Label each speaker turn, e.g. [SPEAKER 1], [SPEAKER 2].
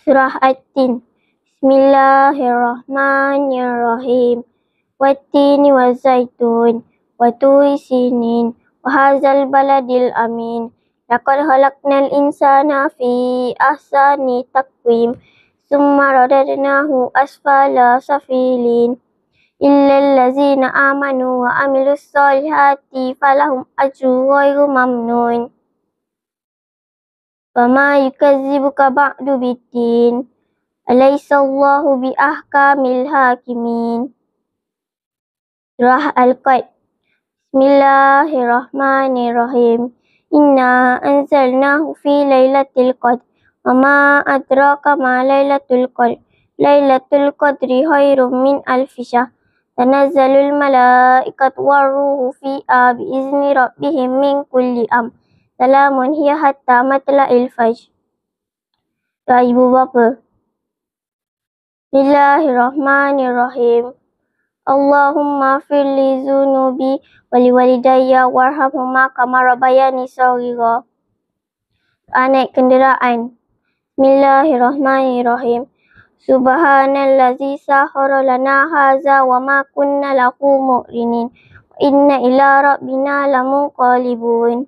[SPEAKER 1] Surah At-Tin. Bismillahirrahmanirrahim. Wattini wazzaitun wa turi sinin wa hadzal baladil amin. Laqad khalaqnal insana fi ahsani taqwim. Summa radadnahu asfala safilin. Illal ladzina amanu wa amilus solihati falahum ajrun ghairu mamnun. Fama yukazzibuka ba'du biddin. Alaysallahu bi ahkamil hakimin. Surah Al-Qad. Bismillahirrahmanirrahim. Inna anzalnahu fi lailatul qadr. Wa ma adraka ma lailatul qadr. Lailatul qadri khairum min alfi syahr. Tanazzalul malaikatu warruhu fiha biizni rabbihim min kulli amr. Salamun hiya hatta matla'il fajr. Doa ibu bapa. Bismillahirrahmanirrahim. Allahumma firli zunubi wali walidayya warhamhuma kama rabbayani shaghira. Doa naik kenderaan. Bismillahirrahmanirrahim. Subhanallazi sahhara lana hadza wa ma kunna lahu muqrinin. Wa inna ila rabbina lamunqalibun.